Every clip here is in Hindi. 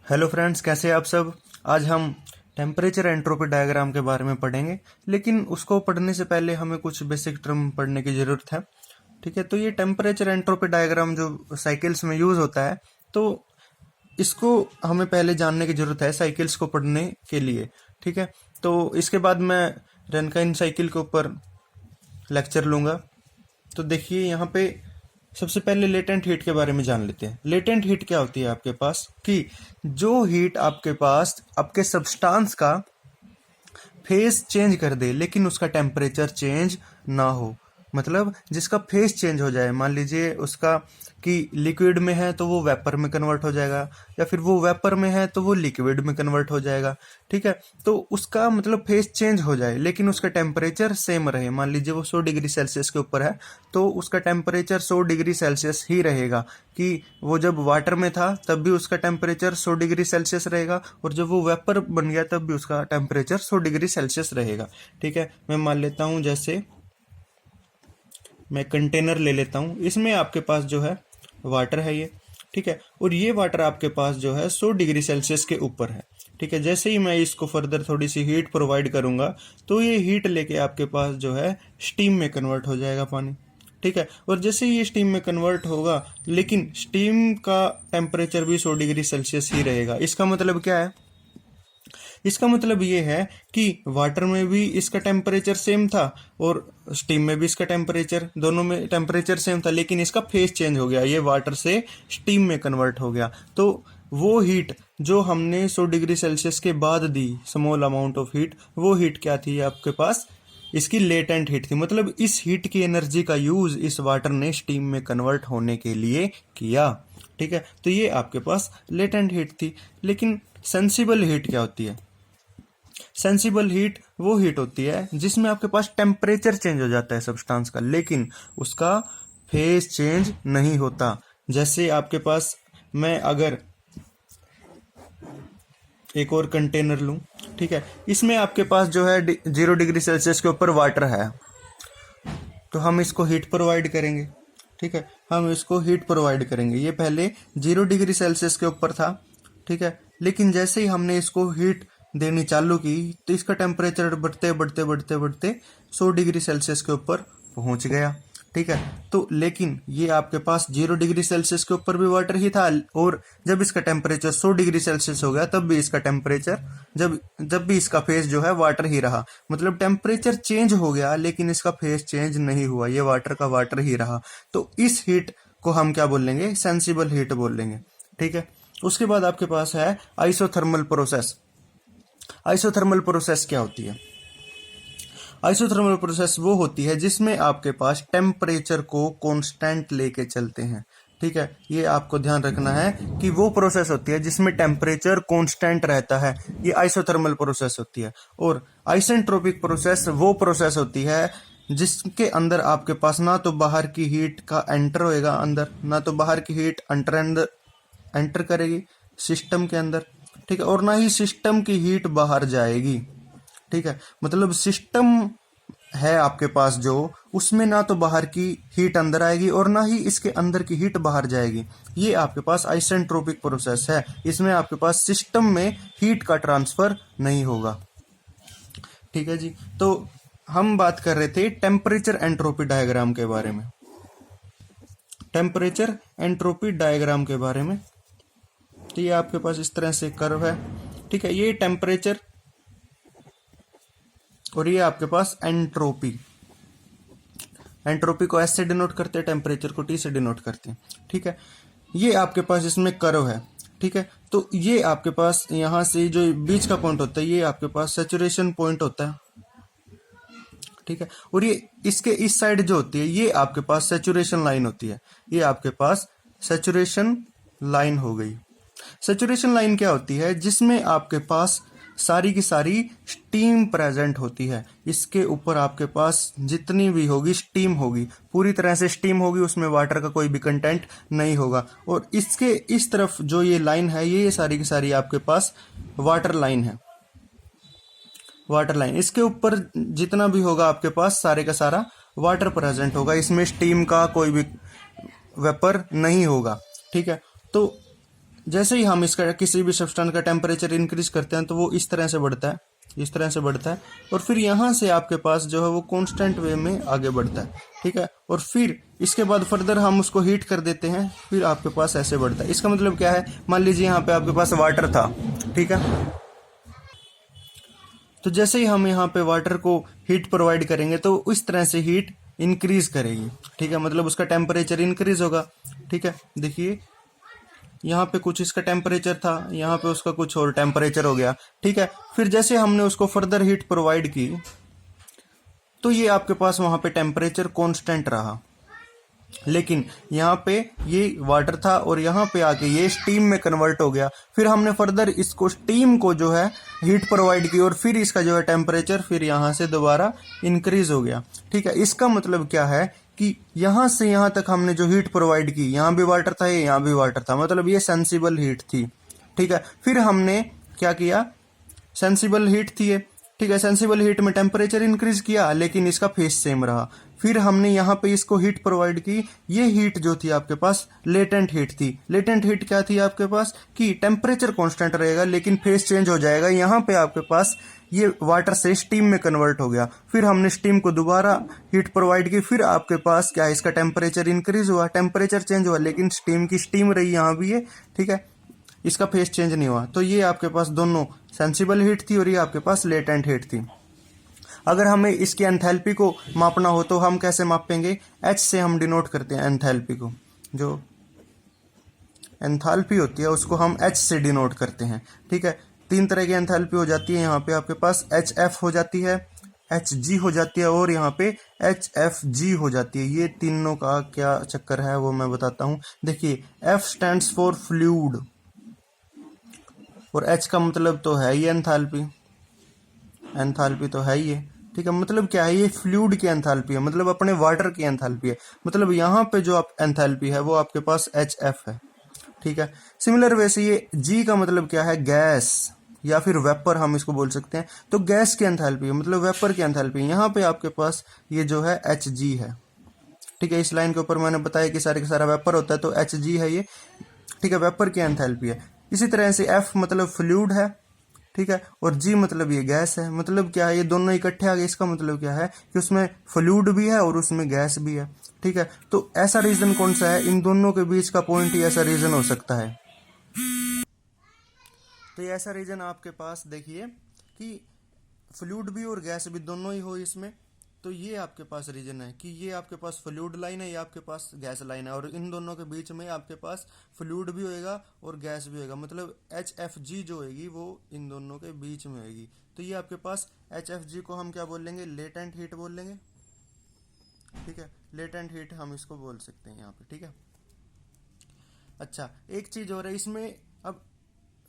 हेलो फ्रेंड्स, कैसे हैं आप सब। आज हम टेम्परेचर एंट्रोपी डायग्राम के बारे में पढ़ेंगे, लेकिन उसको पढ़ने से पहले हमें कुछ बेसिक टर्म पढ़ने की ज़रूरत है। ठीक है, तो ये टेम्परेचर एंट्रोपी डायग्राम जो साइकिल्स में यूज़ होता है, तो इसको हमें पहले जानने की ज़रूरत है साइकिल्स को पढ़ने के लिए। ठीक है, तो इसके बाद मैं रनकाइन साइकिल के ऊपर लेक्चर लूँगा। तो देखिए यहाँ पे सबसे पहले लेटेंट हीट के बारे में जान लेते हैं। लेटेंट हीट क्या होती है आपके पास, कि जो हीट आपके पास आपके सब्सटेंस का फेस चेंज कर दे लेकिन उसका टेम्परेचर चेंज ना हो। मतलब जिसका फेस चेंज हो जाए, मान लीजिए उसका कि लिक्विड में है तो वो वेपर में कन्वर्ट हो जाएगा, या फिर वो वेपर में है तो वो लिक्विड में कन्वर्ट हो जाएगा। ठीक है, तो उसका मतलब फेस चेंज हो जाए लेकिन उसका टेम्परेचर सेम रहे। मान लीजिए वो 100 डिग्री सेल्सियस के ऊपर है तो उसका टेम्परेचर 100 डिग्री सेल्सियस ही रहेगा, कि वो जब वाटर में था तब भी उसका टेम्परेचर 100 डिग्री सेल्सियस रहेगा, और जब वो वेपर बन गया तब भी उसका टेम्परेचर 100 डिग्री सेल्सियस रहेगा। ठीक है, मैं मान लेता हूँ, जैसे मैं कंटेनर ले लेता हूँ, इसमें आपके पास जो है वाटर है ये। ठीक है, और ये वाटर आपके पास जो है 100 डिग्री सेल्सियस के ऊपर है। ठीक है, जैसे ही मैं इसको फर्दर थोड़ी सी हीट प्रोवाइड करूंगा तो ये हीट लेके आपके पास जो है स्टीम में कन्वर्ट हो जाएगा पानी। ठीक है, और जैसे ही ये स्टीम में कन्वर्ट होगा, लेकिन स्टीम का टेम्परेचर भी 100 डिग्री सेल्सियस ही रहेगा। इसका मतलब क्या है? इसका मतलब ये है कि वाटर में भी इसका टेम्परेचर सेम था और स्टीम में भी इसका टेम्परेचर, दोनों में टेम्परेचर सेम था, लेकिन इसका फेस चेंज हो गया, ये वाटर से स्टीम में कन्वर्ट हो गया। तो वो हीट जो हमने 100 डिग्री सेल्सियस के बाद दी, स्मॉल अमाउंट ऑफ हीट, वो हीट क्या थी आपके पास? इसकी लेटेंट हीट थी। मतलब इस हीट की एनर्जी का यूज इस वाटर ने स्टीम में कन्वर्ट होने के लिए किया। ठीक है, तो ये आपके पास लेटेंट हीट थी। लेकिन सेंसिबल हीट क्या होती है? सेंसिबल हीट वो हीट होती है जिसमें आपके पास टेम्परेचर चेंज हो जाता है सब्सटेंस का, लेकिन उसका फेस चेंज नहीं होता। जैसे आपके पास, मैं अगर एक और कंटेनर लूं, ठीक है, इसमें आपके पास जो है 0 डिग्री सेल्सियस के ऊपर वाटर है, तो हम इसको हीट प्रोवाइड करेंगे। ठीक है, हम इसको हीट प्रोवाइड करेंगे। ये पहले 0 डिग्री सेल्सियस के ऊपर था। ठीक है, लेकिन जैसे ही हमने इसको हीट देनी चालू की तो इसका टेम्परेचर बढ़ते बढ़ते बढ़ते बढ़ते 100 डिग्री सेल्सियस के ऊपर पहुंच गया। ठीक है, तो लेकिन ये आपके पास 0 डिग्री सेल्सियस के ऊपर भी वाटर ही था, और जब इसका टेम्परेचर 100 डिग्री सेल्सियस हो गया तब भी इसका टेम्परेचर, जब जब भी इसका फेस जो है वाटर ही रहा। मतलब टेम्परेचर चेंज हो गया लेकिन इसका फेस चेंज नहीं हुआ, ये वाटर का वाटर ही रहा। तो इस हीट को हम क्या बोलेंगे? सेंसिबल हीट बोलेंगे। ठीक है, उसके बाद आपके पास है आइसोथर्मल प्रोसेस। आइसोथर्मल प्रोसेस क्या होती है? आइसोथर्मल प्रोसेस वो होती है जिसमें आपके पास टेम्परेचर को कांस्टेंट लेके चलते हैं। ठीक है, ये आपको ध्यान रखना है कि वो प्रोसेस होती है जिसमें टेम्परेचर कांस्टेंट रहता है, ये आइसोथर्मल प्रोसेस होती है। और आइसेंट्रोपिक प्रोसेस वो प्रोसेस होती है जिसके अंदर आपके पास ना तो बाहर की हीट का एंटर होएगा अंदर, ना तो बाहर की हीट एंटर करेगी सिस्टम के अंदर। ठीक है, और ना ही सिस्टम की हीट बाहर जाएगी। ठीक है, मतलब सिस्टम है आपके पास जो, उसमें ना तो बाहर की हीट अंदर आएगी और ना ही इसके अंदर की हीट बाहर जाएगी। ये आपके पास आइसेंट्रोपिक प्रोसेस है। इसमें आपके पास सिस्टम में हीट का ट्रांसफर नहीं होगा। ठीक है जी, तो हम बात कर रहे थे टेम्परेचर एंट्रोपी डायग्राम के बारे में। टेम्परेचर एंट्रोपी डायग्राम के बारे में, तो ये आपके पास इस तरह से कर्व है। ठीक है, ये टेम्परेचर और ये आपके पास एंट्रोपी। एंट्रोपी को एस से डिनोट करते हैं, टेम्परेचर को टी से डिनोट करते हैं। ठीक है, ये आपके पास इसमें कर्व है। ठीक है, तो ये आपके पास यहां से जो बीच का पॉइंट होता है ये आपके पास सैचुरेशन पॉइंट होता है। ठीक है, और ये इसके इस साइड जो होती है ये आपके पास सैचुरेशन लाइन होती है। ये आपके पास सैचुरेशन लाइन हो गई। सैचुरेशन लाइन क्या होती है? जिसमें आपके पास सारी की सारी स्टीम प्रेजेंट होती है। इसके ऊपर आपके पास जितनी भी होगी स्टीम होगी, पूरी तरह से स्टीम होगी, उसमें वाटर का कोई भी कंटेंट नहीं होगा। और इसके इस तरफ जो ये लाइन है ये सारी की सारी आपके पास वाटर लाइन है। वाटर लाइन, इसके ऊपर जितना भी होगा आपके पास सारे का सारा वाटर प्रेजेंट होगा, इसमें स्टीम का कोई भी वेपर नहीं होगा। ठीक है, तो जैसे ही हम इसका किसी भी सब्सटेंस का टेम्परेचर इंक्रीज करते हैं तो वो इस तरह से बढ़ता है, इस तरह से बढ़ता है, और फिर यहाँ से आपके पास जो है वो कांस्टेंट वे में आगे बढ़ता है, ठीक है। और फिर इसके बाद फर्दर हम उसको हीट कर देते हैं, फिर आपके पास ऐसे बढ़ता है। इसका मतलब क्या है, मान लीजिए यहाँ पे आपके पास वाटर था, ठीक है, तो जैसे ही हम यहाँ पे वाटर को हीट प्रोवाइड करेंगे तो इस तरह से हीट इंक्रीज करेगी, ठीक है, मतलब उसका टेम्परेचर इंक्रीज होगा, ठीक है। देखिए यहाँ पे कुछ इसका टेम्परेचर था, यहाँ पे उसका कुछ और टेम्परेचर हो गया, ठीक है। फिर जैसे हमने उसको फर्दर हीट प्रोवाइड की तो ये आपके पास वहां पे टेम्परेचर कांस्टेंट रहा, लेकिन यहाँ पे ये वाटर था और यहाँ पे आके ये स्टीम में कन्वर्ट हो गया। फिर हमने फर्दर इसको स्टीम को जो है हीट प्रोवाइड की और फिर इसका जो है टेम्परेचर फिर यहाँ से दोबारा इंक्रीज हो गया, ठीक है। इसका मतलब क्या है कि यहाँ से यहाँ तक हमने जो हीट प्रोवाइड की, यहाँ भी वाटर था, यहाँ भी वाटर था, मतलब ये सेंसिबल हीट थी, ठीक है। फिर हमने क्या किया, सेंसिबल हीट थी ये, ठीक है, सेंसिबल हीट में टेम्परेचर इंक्रीज किया लेकिन इसका फेस सेम रहा। फिर हमने यहाँ पे इसको हीट प्रोवाइड की, ये हीट जो थी आपके पास लेटेंट हीट थी। लेटेंट हीट क्या थी आपके पास कि टेम्परेचर कांस्टेंट रहेगा लेकिन फेस चेंज हो जाएगा, यहाँ पे आपके पास ये वाटर से स्टीम में कन्वर्ट हो गया। फिर हमने स्टीम को दोबारा हीट प्रोवाइड की, फिर आपके पास क्या है, इसका टेम्परेचर इंक्रीज हुआ, टेम्परेचर चेंज हुआ लेकिन स्टीम की स्टीम रही यहाँ भी ये, ठीक है, इसका फेस चेंज नहीं हुआ। तो ये आपके पास दोनों सेंसिबल हीट थी और ये आपके पास लेटेंट हीट थी। अगर हमें इसकी एंथैल्पी को मापना हो तो हम कैसे मापेंगे, एच से हम डिनोट करते हैं एंथैल्पी को, जो एंथैल्पी होती है उसको हम एच से डिनोट करते हैं, ठीक है। तीन तरह की एंथैल्पी हो जाती है, यहाँ पे आपके पास एच एफ हो जाती है, एच जी हो जाती है और यहाँ पे एच एफ जी हो जाती है। ये तीनों का क्या चक्कर है वो मैं बताता हूँ। देखिए एफ स्टैंड्स फॉर फ्लूइड और एच का मतलब तो है ये एंथैल्पी, एंथैल्पी तो है ही है, ठीक है। मतलब क्या है, ये फ्लूइड की एंथैल्पी है, मतलब अपने वाटर की एंथैल्पी है, मतलब यहाँ पे जो आप एंथैल्पी है वो आपके पास एच एफ है, ठीक है। सिमिलर वैसे ये जी का मतलब क्या है, गैस या फिर वेपर हम इसको बोल सकते हैं। तो गैस की एंथैल्पी है, मतलब वेपर की एंथैल्पी, यहाँ पे आपके पास ये जो है एच जी है, ठीक है। इस लाइन के ऊपर मैंने बताया कि सारे का सारा वेपर होता है, तो एच जी है ये, ठीक है, वेपर की एंथैल्पी है। इसी तरह से एफ मतलब फ्लूइड है, ठीक है, और जी मतलब ये गैस है। मतलब क्या है, ये दोनों इकट्ठे आ गए, इसका मतलब क्या है कि उसमें फ्लूइड भी है और उसमें गैस भी है, ठीक है। तो ऐसा रीजन कौन सा है, इन दोनों के बीच का पॉइंट ही ऐसा रीजन हो सकता है। तो ये ऐसा रीजन आपके पास देखिए कि फ्लूइड भी और गैस भी दोनों ही हो इसमें, तो ये आपके पास रीजन है कि ये आपके पास फ्लूइड लाइन है, ये आपके पास गैस लाइन है, और इन दोनों के बीच में आपके पास फ्लूइड भी होएगा और गैस भी होएगा, मतलब एच एफ जी जो होगी वो इन दोनों के बीच में होगी। तो ये आपके पास एच एफ जी को हम क्या बोल लेंगे, लेटेंट हीट बोल लेंगे, ठीक है, लेटेंट हीट हम इसको बोल सकते हैं यहाँ पे, ठीक है। अच्छा एक चीज और है इसमें, अब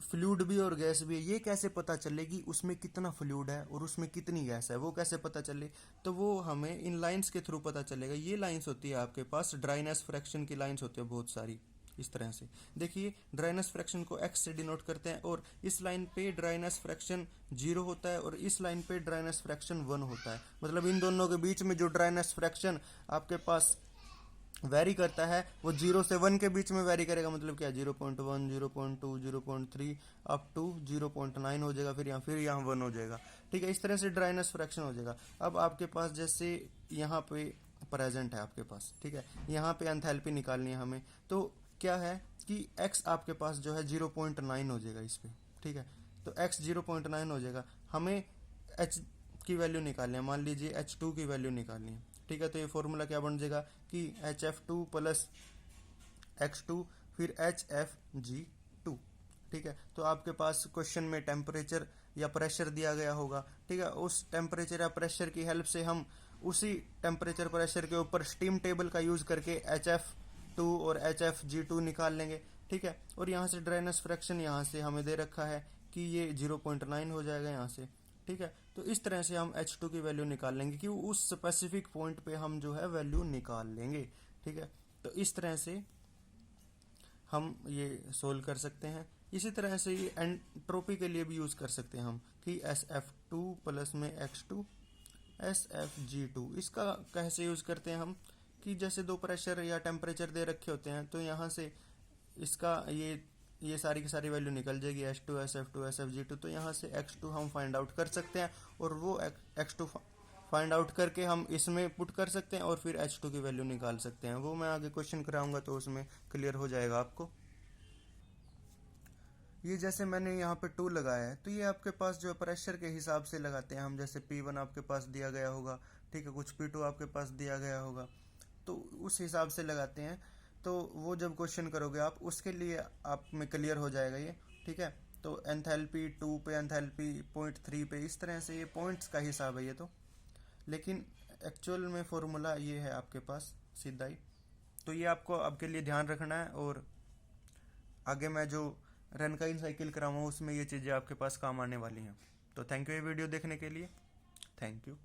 फ्लूइड भी और गैस भी है, ये कैसे पता चलेगी उसमें कितना फ्लूइड है और उसमें कितनी गैस है, वो कैसे पता चले, तो वो हमें इन लाइंस के थ्रू पता चलेगा। ये लाइंस होती है आपके पास ड्राइनेस फ्रैक्शन की लाइंस होती है बहुत सारी, इस तरह से देखिए ड्राइनेस फ्रैक्शन को एक्स से डिनोट करते हैं, और इस लाइन पे ड्राइनेस फ्रैक्शन 0 होता है और इस लाइन पे ड्राइनेस फ्रैक्शन 1 होता है। मतलब इन दोनों के बीच में जो ड्राइनेस फ्रैक्शन आपके पास वैरी करता है वो 0 से 1 के बीच में वैरी करेगा, मतलब क्या 0.1 0.2 0.3 अप टू 0.9 हो जाएगा, फिर यहाँ 1 हो जाएगा, ठीक है। इस तरह से ड्राइनेस फ्रैक्शन हो जाएगा। अब आपके पास जैसे यहाँ पे प्रेजेंट है आपके पास, ठीक है, यहाँ पे एंथैल्पी निकालनी है हमें, तो क्या है कि x आपके पास जो है 0.9 हो जाएगा इस पे, ठीक है। तो x 0.9 हो जाएगा, हमें h की वैल्यू निकालनी है, मान लीजिए H2 की वैल्यू निकालनी है, ठीक है। तो ये फॉर्मूला क्या बन जाएगा कि HF2 प्लस X2 फिर HFG2, ठीक है। तो आपके पास क्वेश्चन में टेम्परेचर या प्रेशर दिया गया होगा, ठीक है, उस टेम्परेचर या प्रेशर की हेल्प से हम उसी टेम्परेचर प्रेशर के ऊपर स्टीम टेबल का यूज करके HF2 और HFG2 निकाल लेंगे, ठीक है। और यहाँ से ड्राइनेस फ्रैक्शन यहाँ से हमें दे रखा है कि ये 0.9 हो जाएगा यहाँ से, ठीक है। तो इस तरह से हम H2 की वैल्यू निकाल लेंगे कि उस स्पेसिफिक पॉइंट पे हम जो है वैल्यू निकाल लेंगे, ठीक है। तो इस तरह से हम ये सोल्व कर सकते हैं। इसी तरह से ये एंट्रोपी के लिए भी यूज कर सकते हैं हम कि SF2 प्लस में X2 SFG2, इसका कैसे यूज करते हैं हम कि जैसे दो प्रेशर या टेम्परेचर दे रखे होते हैं, तो यहाँ से इसका ये ये सारी की सारी वैल्यू निकल जाएगी, H2 SF2 SFG2। तो यहाँ से X2 हम फाइंड आउट कर सकते हैं और वो X2 फाइंड आउट करके हम इसमें पुट कर सकते हैं और फिर H2 की वैल्यू निकाल सकते हैं। वो मैं आगे क्वेश्चन कराऊंगा तो उसमें क्लियर हो जाएगा आपको। ये जैसे मैंने यहाँ पे 2 लगाया है, तो ये आपके पास जो प्रेशर के हिसाब से लगाते हैं हम। जैसे P1 आपके पास दिया गया होगा, ठीक है, कुछ P2 आपके पास दिया गया होगा, तो उस हिसाब से लगाते हैं। तो वो जब क्वेश्चन करोगे आप, उसके लिए आप में क्लियर हो जाएगा ये, ठीक है। तो एंथैल्पी 2 पे, एंथैल्पी 0.3 पे, इस तरह से ये पॉइंट्स का हिसाब है ये तो। लेकिन एक्चुअल में फॉर्मूला ये है आपके पास सीधा ही। तो ये आपको आपके लिए ध्यान रखना है, और आगे मैं जो रनकाइन साइकिल कराऊंगा उसमें ये चीज़ें आपके पास काम आने वाली हैं। तो थैंक यू ये वीडियो देखने के लिए, थैंक यू।